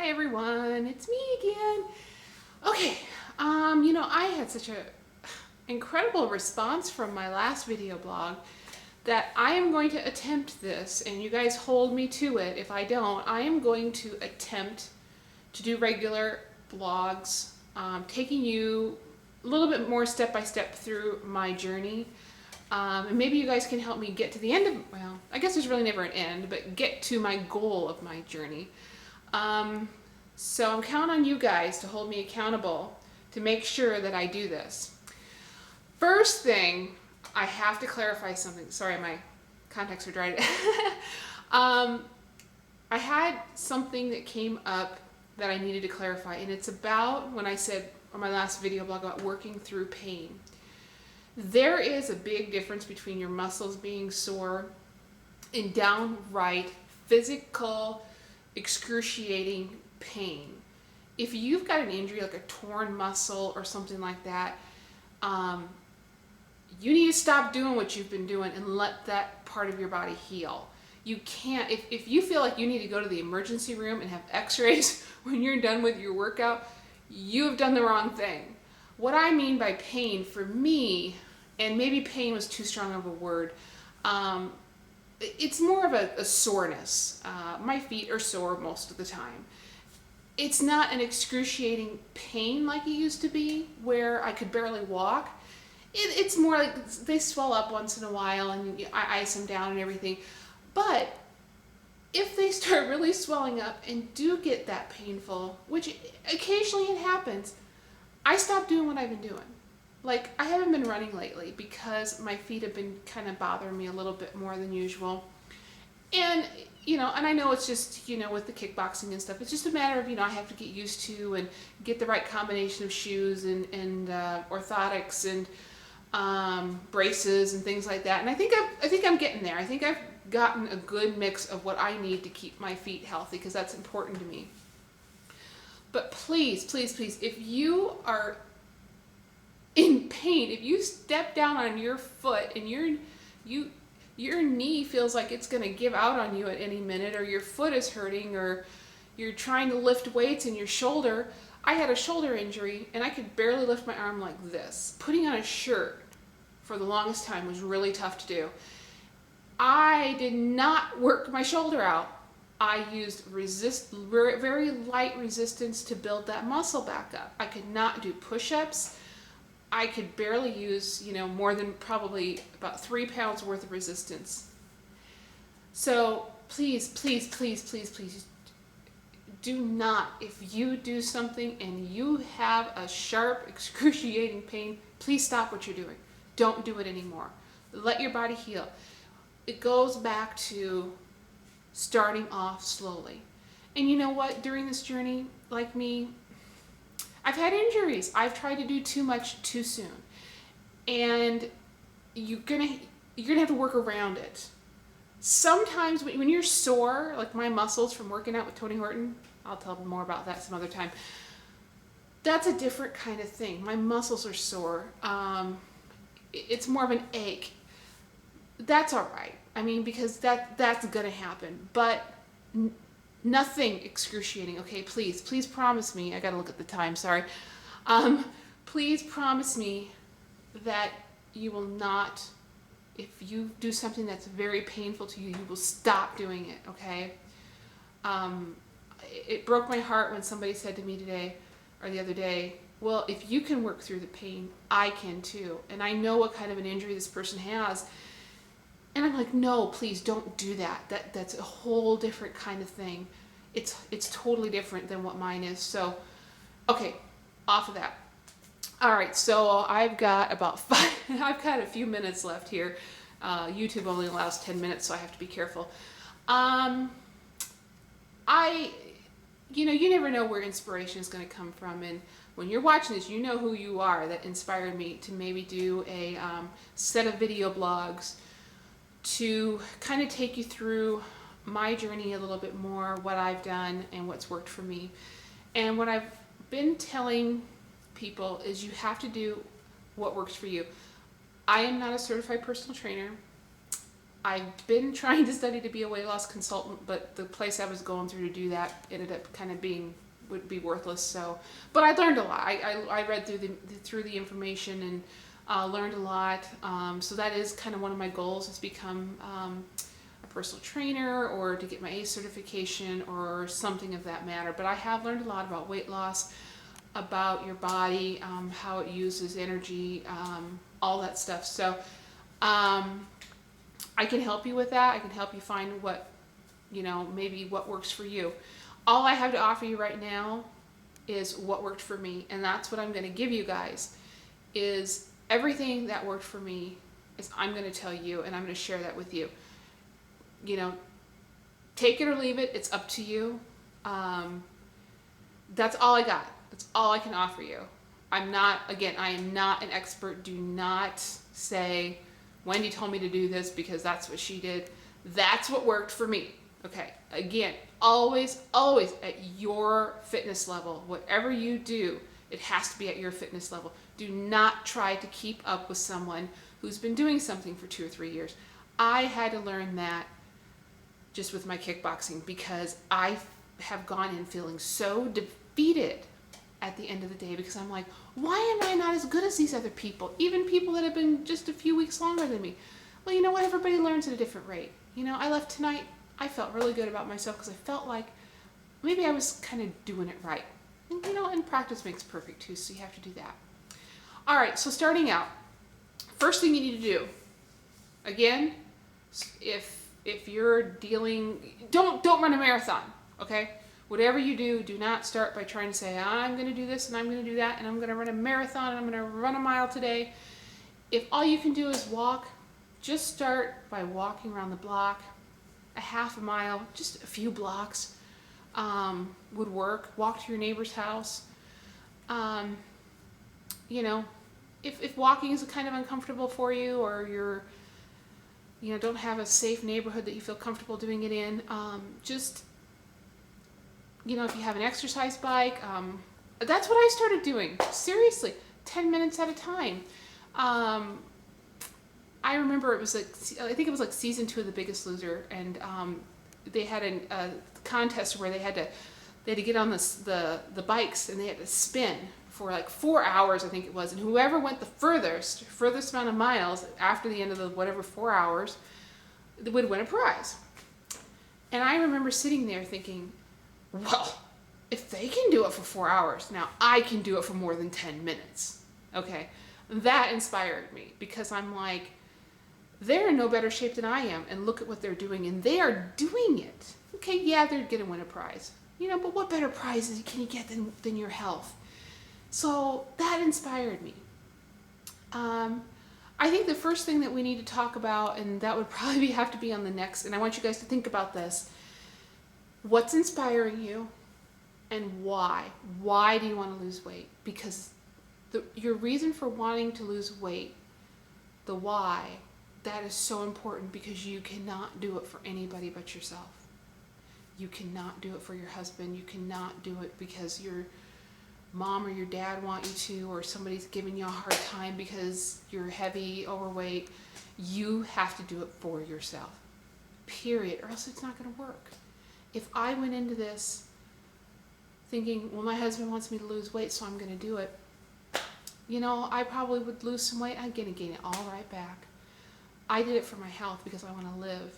Hi everyone, it's me again. Okay, I had such a incredible response from my last video blog that I am going to attempt this, and you guys hold me to it. If I don't, I am going to attempt to do regular blogs, taking you a little bit more step by step through my journey. And maybe you guys can help me get to the end of, well, I guess there's really never an end, but get to my goal of my journey. So I'm counting on you guys to hold me accountable to make sure that I do this. First thing, I have to clarify something. Sorry, my contacts are dried. I had something that came up that I needed to clarify, and it's about when I said on my last video blog about working through pain. There is a big difference between your muscles being sore and downright physical, excruciating pain. If you've got an injury like a torn muscle or something like that, you need to stop doing what you've been doing and let that part of your body heal. You can't, if you feel like you need to go to the emergency room and have x-rays when you're done with your workout, you have done the wrong thing. What I mean by pain for me, and maybe pain was too strong of a word, it's more of a soreness. My feet are sore most of the time. It's not an excruciating pain like it used to be where I could barely walk. It's more like they swell up once in a while and I ice them down and everything. But if they start really swelling up and do get that painful, which occasionally it happens, I stop doing what I've been doing. Like, I haven't been running lately because my feet have been kind of bothering me a little bit more than usual. And, and I know it's just, with the kickboxing and stuff, it's just a matter of, I have to get used to and get the right combination of shoes and orthotics and braces and things like that. And I think I'm getting there. I think I've gotten a good mix of what I need to keep my feet healthy because that's important to me. But please, please, please, if you are in pain, if you step down on your foot and your knee feels like it's going to give out on you at any minute, or your foot is hurting, or you're trying to lift weights in your shoulder. I had a shoulder injury and I could barely lift my arm like this. Putting on a shirt for the longest time was really tough to do. I did not work my shoulder out. I used very light resistance to build that muscle back up. I could not do push-ups. I could barely use, more than probably about 3 pounds worth of resistance. So please, please, please, please, please do not, if you do something and you have a sharp, excruciating pain, please stop what you're doing. Don't do it anymore. Let your body heal. It goes back to starting off slowly. And you know what? During this journey, like me, I've had injuries. I've tried to do too much too soon. And you're gonna have to work around it. Sometimes when you're sore, like my muscles from working out with Tony Horton, I'll tell more about that some other time. That's a different kind of thing. My muscles are sore. It's more of an ache. That's all right. I mean, because that's gonna happen. But nothing excruciating. Okay, please promise me. I gotta look at the time, sorry. Please promise me that you will not, if you do something that's very painful to you, you will stop doing it, okay? It broke my heart when somebody said to me today, or the other day, well, if you can work through the pain, I can too. And I know what kind of an injury this person has. And I'm like, no, please don't do that. That's a whole different kind of thing. It's totally different than what mine is. So, okay, off of that. All right, so I've got I've got a few minutes left here. YouTube only allows 10 minutes, so I have to be careful. You never know where inspiration is going to come from. And when you're watching this, you know who you are that inspired me to maybe do a set of video blogs to kind of take you through my journey a little bit more, what I've done and what's worked for me. And what I've been telling people is you have to do what works for you. I am not a certified personal trainer. I've been trying to study to be a weight loss consultant, but the place I was going through to do that ended up kind of would be worthless. So, but I learned a lot. I read through the information and learned a lot. So that is kind of one of my goals, is become a personal trainer, or to get my ACE certification or something of that matter. But I have learned a lot about weight loss, about your body, how it uses energy, all that stuff. So I can help you with that. I can help you find what, maybe what works for you. All I have to offer you right now is what worked for me. And that's what I'm going to give you guys, is everything that worked for me is I'm going to tell you, and I'm going to share that with you. Take it or leave it. It's up to you. That's all I got. That's all I can offer you. I am not an expert. Do not say, Wendy told me to do this because that's what she did. That's what worked for me. Okay. Again, always at your fitness level. Whatever you do, it has to be at your fitness level. Do not try to keep up with someone who's been doing something for 2 or 3 years. I had to learn that just with my kickboxing, because I have gone in feeling so defeated at the end of the day, because I'm like, why am I not as good as these other people? Even people that have been just a few weeks longer than me. Well, you know what? Everybody learns at a different rate. I left tonight, I felt really good about myself because I felt like maybe I was kind of doing it right. And practice makes perfect too, so you have to do that. All right, so starting out, first thing you need to do, again, if you're don't run a marathon, okay? Whatever you do, do not start by trying to say, I'm going to do this and I'm going to do that and I'm going to run a marathon and I'm going to run a mile today. If all you can do is walk, just start by walking around the block, a half a mile, just a few blocks would work. Walk to your neighbor's house. If walking is kind of uncomfortable for you, or you're don't have a safe neighborhood that you feel comfortable doing it in, if you have an exercise bike, that's what I started doing. Seriously, 10 minutes at a time. I remember I think it was like season 2 of The Biggest Loser, and they had a contest where they had to get on the bikes, and they had to spin for like 4 hours, I think it was, and whoever went the furthest amount of miles after the end of the whatever 4 hours would win a prize. And I remember sitting there thinking, well, if they can do it for 4 hours, now I can do it for more than 10 minutes. Okay, that inspired me, because I'm like, they're in no better shape than I am, and look at what they're doing, and they are doing it. Okay, yeah, they're gonna win a prize, but what better prizes can you get than your health? So that inspired me. I think the first thing that we need to talk about, and that would probably have to be on the next, and I want you guys to think about this, what's inspiring you and why? Why do you want to lose weight? Because your reason for wanting to lose weight, the why, that is so important, because you cannot do it for anybody but yourself. You cannot do it for your husband. You cannot do it because your mom or your dad want you to, or somebody's giving you a hard time because you're heavy, overweight. You have to do it for yourself, period, or else it's not going to work. If I went into this thinking, well, my husband wants me to lose weight, so I'm going to do it, I probably would lose some weight. I'm going to gain it all right back. I did it for my health, because I want to live.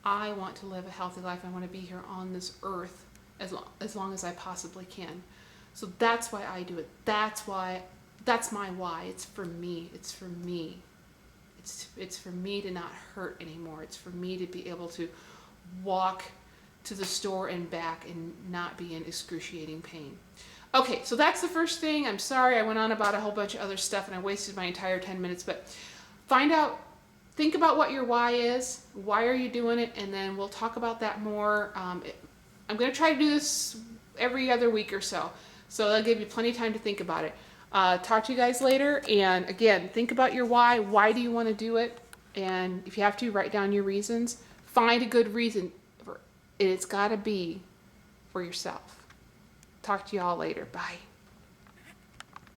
I want to live a healthy life. I want to be here on this earth as long as I possibly can. So that's why I do it. That's my why. It's for me. It's for me. It's for me to not hurt anymore. It's for me to be able to walk to the store and back and not be in excruciating pain. Okay, so that's the first thing. I'm sorry I went on about a whole bunch of other stuff and I wasted my entire 10 minutes, but think about what your why is. Why are you doing it? And then we'll talk about that more. I'm going to try to do this every other week or so. So that'll give you plenty of time to think about it. Talk to you guys later. And again, think about your why. Why do you want to do it? And if you have to, write down your reasons. Find a good reason. And it's got to be for yourself. Talk to you all later. Bye.